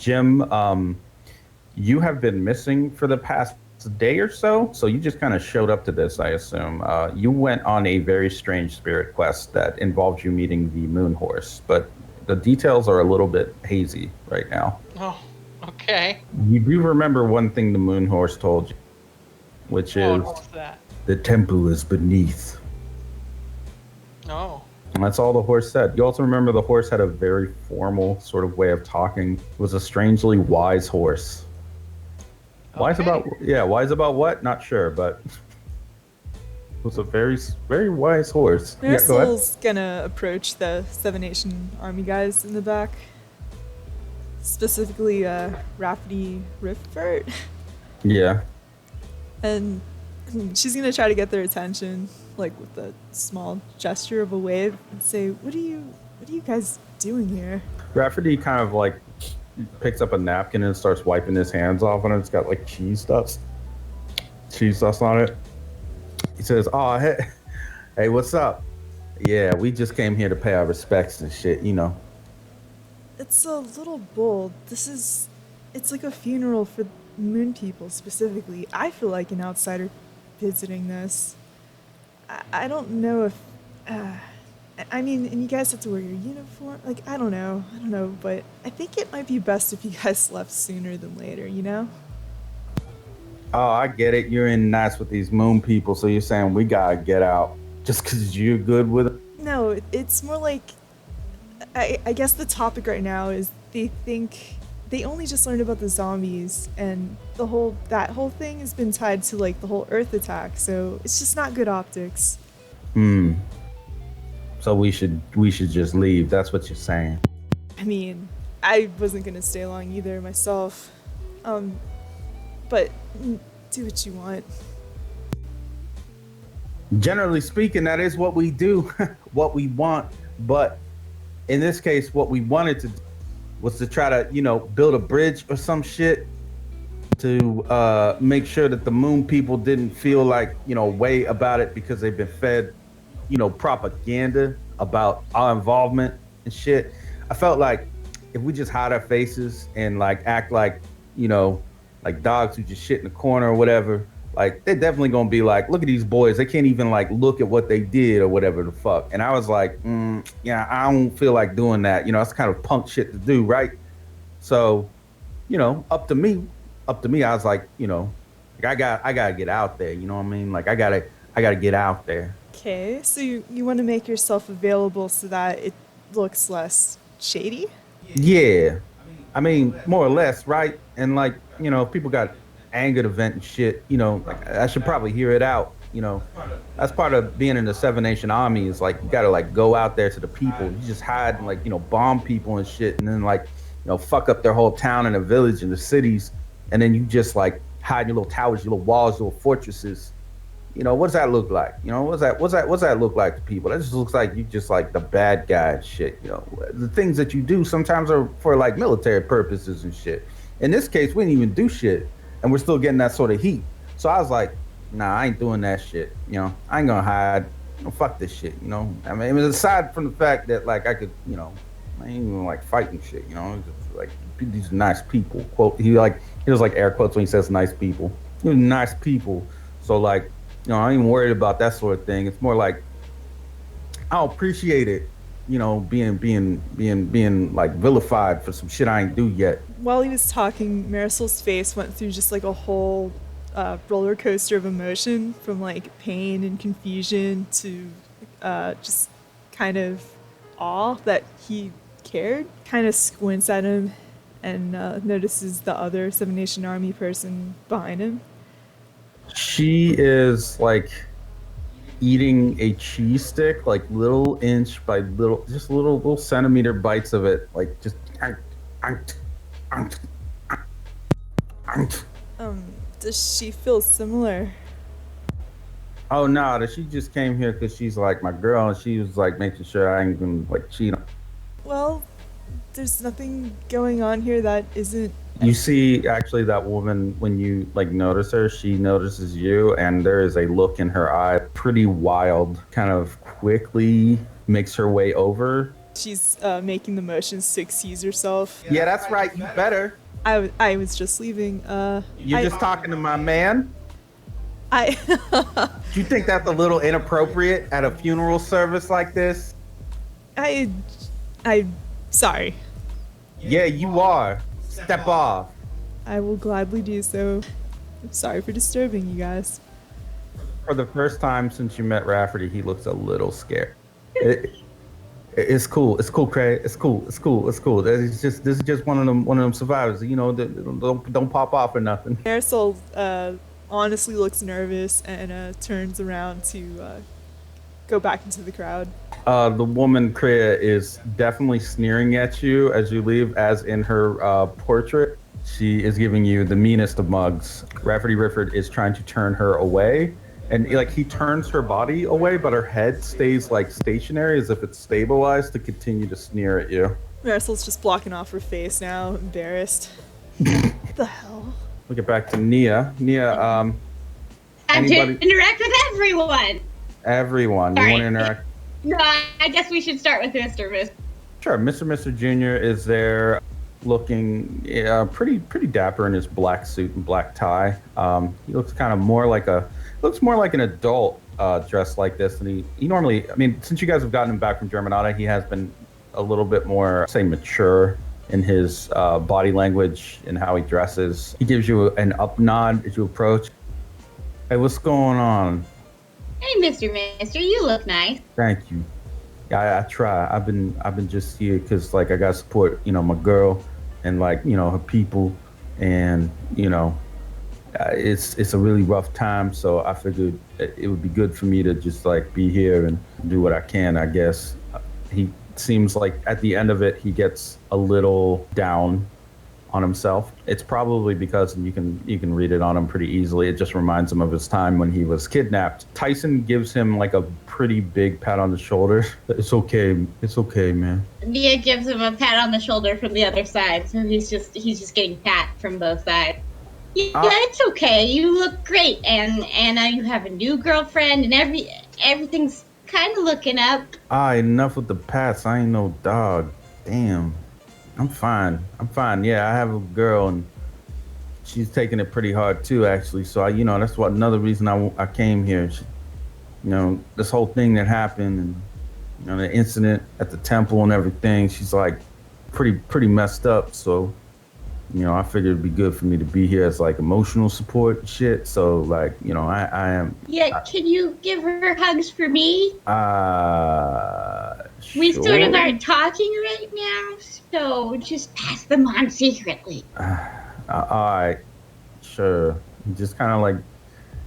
Jim, you have been missing for the past day or so. So you just kind of showed up to this, I assume. You went on a very strange spirit quest that involved you meeting the Moon Horse, but the details are a little bit hazy right now. Oh, okay. You do remember one thing the Moon Horse told you, which What is was that? the temple is beneath. Oh, And that's all the horse said. You also remember the horse had a very formal sort of way of talking. It was a strangely wise horse. Wise okay. about wise about what? Not sure, but it was a very wise horse. Yeah, go ahead. Marisol's gonna approach the Seven Nation Army guys in the back, specifically Rafferty Riffert, Yeah. and she's gonna try to get their attention, like with a small gesture of a wave, and say, what are you guys doing here?" Rafferty kind of like picks up a napkin and starts wiping his hands off on it. It's got like cheese dust on it. He says, "Oh, hey, hey, what's up? Yeah, we just came here to pay our respects and shit, you know." It's a little bold. It's like a funeral for moon people specifically. I feel like an outsider visiting this. I don't know if. Uh, I mean, and you guys have to wear your uniform. Like, I don't know, but I think it might be best if you guys left sooner than later, you know? Oh, I get it. You're in nice with these moon people, so you're saying we gotta get out just because you're good with it. No, it's more like. I guess the topic right now is they think. They only just learned about the zombies, and that whole thing has been tied to like the whole Earth attack, so it's just not good optics. Hmm. So we should just leave. That's what you're saying. I mean, I wasn't gonna stay long either myself. Um, but do what you want. Generally speaking, that is what we do, what we want. But in this case, what we wanted to do was to try to, build a bridge or some shit to make sure that the moon people didn't feel like, way about it because they've been fed, propaganda about our involvement and shit. I felt like if we just hide our faces and like act like, you know, like dogs who just shit in the corner or whatever, like they're definitely gonna be like, look at these boys. They can't even like look at what they did or whatever the fuck. And I was like, yeah, I don't feel like doing that. That's kind of punk shit to do, right? So, up to me. I was like, like I gotta get out there. You know what I mean? Like I gotta get out there. Okay, so you want to make yourself available so that it looks less shady? Yeah, I mean, more or less, right? And like, if people got angered event and shit, like I should probably hear it out. That's part of being in the Seven Nation Army is like you gotta like go out there to the people. You just hide and like bomb people and shit, and then like fuck up their whole town and a village and the cities, and then you just like hide in your little towers, your little walls, your little fortresses. What does that look like? What's that look like to people? That just looks like you just like the bad guy and shit. The things that you do sometimes are for like military purposes and shit. In this case, we didn't even do shit, and we're still getting that sort of heat. So I was like, nah, I ain't doing that shit. I ain't gonna hide. Fuck this shit. I mean, aside from the fact that like I could, I ain't even like fighting shit. Just, like these nice people. Quote. He was like air quotes when he says nice people. Nice people. So like I ain't worried about that sort of thing. It's more like I'll appreciate it, being like vilified for some shit I ain't do yet. While he was talking, Marisol's face went through just like a whole roller coaster of emotion from like pain and confusion to just kind of awe that he cared. Kind of squints at him and notices the other Seven Nation Army person behind him. She is like eating a cheese stick, like little inch by little, just little centimeter bites of it, like just. Does she feel similar? Oh no, that she just came here because she's like my girl, and she was like making sure I ain't gonna like cheat on. Well, there's nothing going on here that isn't. You see, actually, that woman when you like notice her, she notices you, and there is a look in her eye, pretty wild. Kind of quickly makes her way over She's making the motions to excuse herself. Yeah, that's right. You better. I was just leaving. You're just talking to my man. I Do you think that's a little inappropriate at a funeral service like this? I sorry. Yeah, you are. Step off. I will gladly do so. I'm sorry for disturbing you guys. For the first time since you met Rafferty, he looks a little scared. It's cool. It's cool, Craig. It's cool. It's cool. It's cool. This is just one of them survivors. You know, don't pop off or nothing. Marisol honestly looks nervous and turns around to go back into the crowd. The woman Kriya is definitely sneering at you as you leave, as in her portrait. She is giving you the meanest of mugs. Rafferty Rifford is trying to turn her away. And like he turns her body away, but her head stays like stationary as if it's stabilized to continue to sneer at you. Marisol's just blocking off her face now, embarrassed. What the hell? We'll get back to Nia. Nia, I have to interact with everyone. Everyone. Sorry. You want to interact? No, I guess we should start with Mr. Sure. Mr. Jr. is there, looking pretty dapper in his black suit and black tie. He looks kind of more like an adult dressed like this. And he normally, I mean, since you guys have gotten him back from Germanata, he has been a little bit more, say, mature in his body language and how he dresses. He gives you an up nod as you approach. Hey, what's going on? Hey, Mr. Mister, you look nice. Thank you. Yeah, I try. I've been just here because like I got to support, my girl and like, her people, and it's a really rough time. So I figured it would be good for me to just like be here and do what I can, I guess. He seems like at the end of it, he gets a little down on himself. It's probably because you can read it on him pretty easily. It just reminds him of his time when he was kidnapped. Tyson gives him like a pretty big pat on the shoulder. It's okay, man. Nia gives him a pat on the shoulder from the other side, so he's just getting pat from both sides. Yeah, it's okay. You look great, and you have a new girlfriend, and everything's kind of looking up. Enough with the pats. I ain't no dog. Damn. I'm fine. Yeah, I have a girl, and she's taking it pretty hard too, actually. So that's another reason I came here. She, this whole thing that happened, and the incident at the temple and everything. She's like pretty messed up. So, I figured it'd be good for me to be here as like emotional support and shit. So like, I am. Yeah, can you give her hugs for me? We Sure. sort of aren't talking right now, so just pass them on secretly. All right, sure. He just kind of like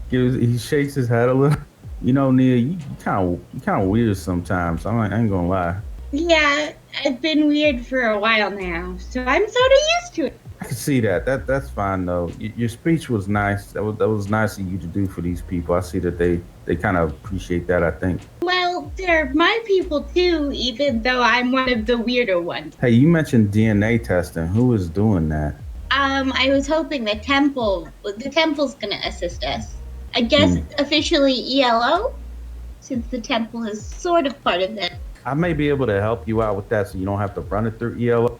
he shakes his head a little. Nia, you kind of weird sometimes. I ain't gonna lie. Yeah, I've been weird for a while now, so I'm sort of used to it. I can see that. That's fine though. Your speech was nice. That was nice of you to do for these people. I see that they kind of appreciate that, I think. Well, they're my people too, even though I'm one of the weirder ones. Hey, you mentioned DNA testing. Who is doing that? I was hoping the temple's gonna assist us. I guess officially ELO, since the temple is sort of part of it. I may be able to help you out with that so you don't have to run it through ELO.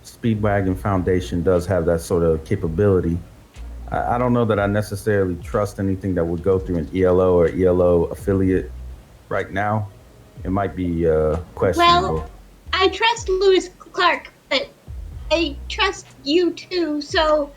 Speedwagon Foundation does have that sort of capability. I don't know that I necessarily trust anything that would go through an ELO or ELO affiliate right now. It might be questionable. Well, I trust Lewis Clark, but I trust you too, so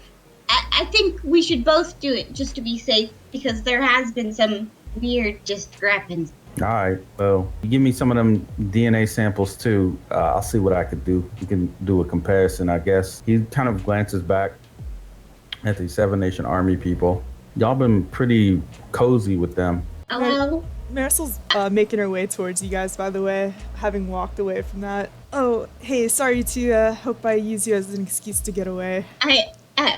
I think we should both do it just to be safe, because there has been some weird discrepancies. All right, well, you give me some of them DNA samples too. I'll see what I could do. We can do a comparison, I guess. He kind of glances back at the Seven Nation Army people. Y'all been pretty cozy with them. Hello? Marisol's making her way towards you guys, by the way, having walked away from that. Oh, hey, sorry to hope I use you as an excuse to get away.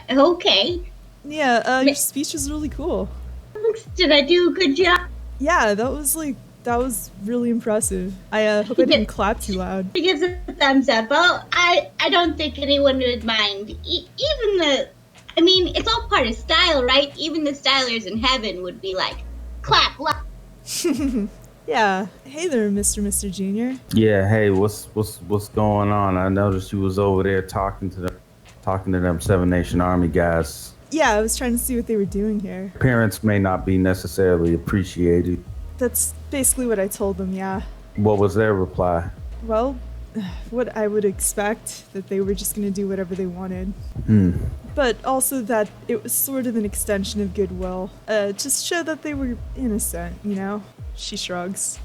Okay. Yeah, your speech was really cool. Did I do a good job? Yeah, that was really impressive. I hope I didn't clap too loud. He gives a thumbs up. Well, I don't think anyone would mind. It's all part of style, right? Even the stylers in heaven would be like, clap loud. Yeah. Hey there, Mr. Jr. Yeah, hey, what's going on? I noticed you was over there talking to them Seven Nation Army guys. Yeah, I was trying to see what they were doing here. Appearance may not be necessarily appreciated. That's basically what I told them, yeah. What was their reply? Well, what I would expect, that they were just gonna do whatever they wanted. Hmm. But also that it was sort of an extension of goodwill. Just show that they were innocent, you know? She shrugs.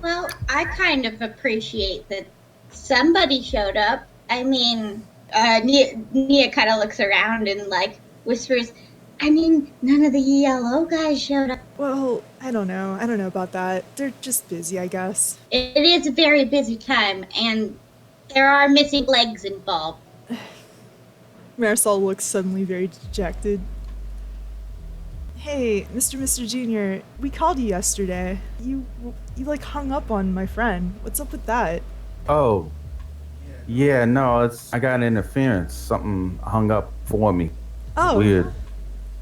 Well, I kind of appreciate that somebody showed up. I mean, Nia kind of looks around and like whispers, I mean, none of the ELO guys showed up. Well, I don't know. I don't know about that. They're just busy, I guess. It is a very busy time, and there are missing legs involved. Marisol looks suddenly very dejected. Hey, Mr. Jr., we called you yesterday. You like hung up on my friend. What's up with that? Oh, yeah, no, I got interference. Something hung up for me. Oh, Weird.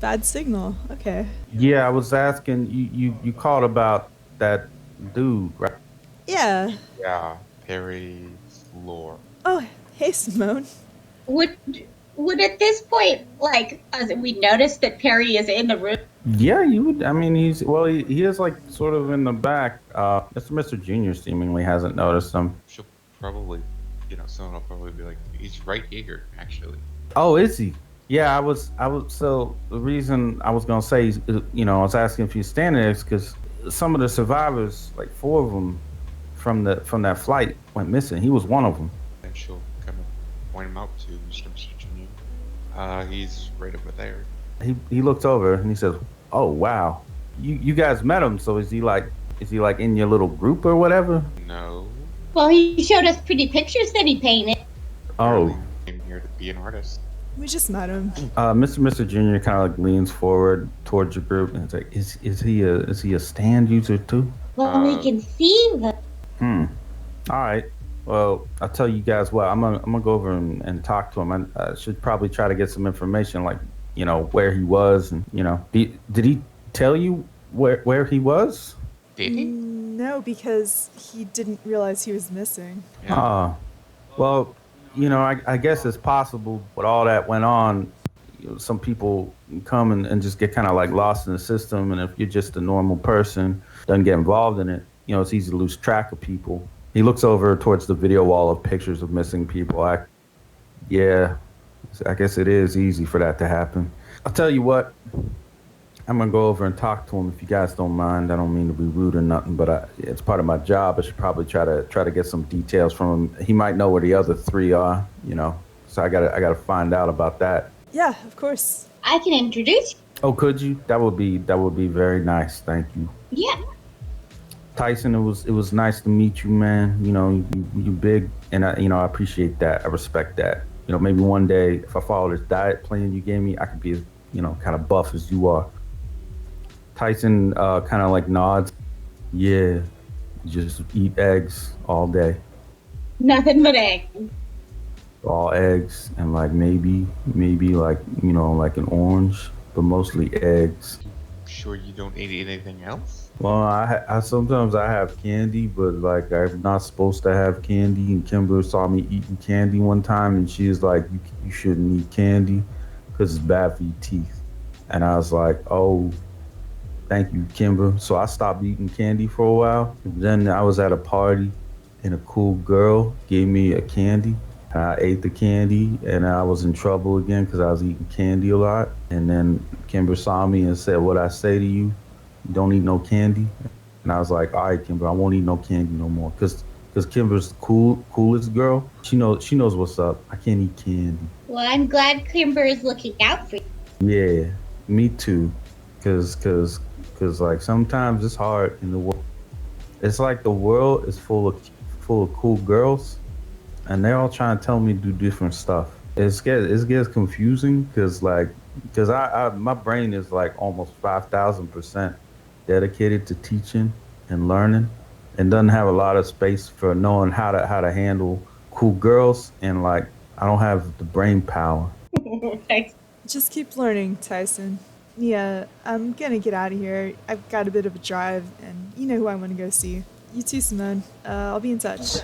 bad signal. Okay. Yeah, I was asking you called about that dude, right? Yeah. Yeah, Perry's lore. Oh, hey, Simone. Would at this point, like, as we notice that Perry is in the room? Yeah, you would. I mean, he is like sort of in the back. Mr. Junior seemingly hasn't noticed him. She'll probably, someone will probably be like, he's right here, actually. Oh, is he? Yeah, I was. So the reason I was gonna say, I was asking if he's standing there is because some of the survivors, like 4 of them, from that flight went missing. He was one of them. And she'll kind of point him out to Mr. Junior. He's right over there. He looks over and he says, "Oh wow, you guys met him. So is he like in your little group or whatever?" No. Well, he showed us pretty pictures that he painted. Oh. He came here to be an artist. We just met him. Mr. Junior kind of like leans forward towards your group and it's like, is he a stand user too? Well, we can see the. All right. Well, I'll tell you guys what. I'm gonna go over and talk to him. I should probably try to get some information, like where he was, and did he tell you where he was? Did he? No, because he didn't realize he was missing. Yeah. Well, I guess it's possible. With all that went on, some people come and just get kind of like lost in the system, and if you're just a normal person, doesn't get involved in it, it's easy to lose track of people. He looks over towards the video wall of pictures of missing people. Yeah, I guess it is easy for that to happen. I'll tell you what, I'm gonna go over and talk to him if you guys don't mind. I don't mean to be rude or nothing, but it's part of my job. I should probably try to get some details from him. He might know where the other 3 are, So I gotta find out about that. Yeah, of course. I can introduce you. Oh, could you? That would be very nice. Thank you. Yeah. Tyson, it was nice to meet you, man. You big, and I appreciate that. I respect that. Maybe one day if I follow this diet plan you gave me, I could be as kind of buff as you are. Tyson kind of like nods. Yeah, just eat eggs all day. Nothing but egg. All eggs and like maybe like like an orange, but mostly eggs. Sure you don't eat anything else? Well, I sometimes I have candy, but like I'm not supposed to have candy. And Kimber saw me eating candy one time, and she's like, "You shouldn't eat candy because it's bad for your teeth." And I was like, "Oh, thank you, Kimber." So I stopped eating candy for a while. Then I was at a party, and a cool girl gave me a candy. And I ate the candy, and I was in trouble again because I was eating candy a lot. And then Kimber saw me and said, "What I say to you? Don't eat no candy." And I was like, "All right, Kimber, I won't eat no candy no more." Because Kimber's the coolest girl. She knows what's up. I can't eat candy. Well, I'm glad Kimber is looking out for you. Yeah, me too. Cause like sometimes it's hard in the world. It's like the world is full of cool girls, and they're all trying to tell me to do different stuff. It gets confusing because my brain is like almost 5,000% dedicated to teaching and learning, and doesn't have a lot of space for knowing how to handle cool girls, and like I don't have the brain power. Thanks. Just keep learning, Tyson. Yeah, I'm gonna get out of here. I've got a bit of a drive, and you know who I want to go see. You too, Simone. I'll be in touch.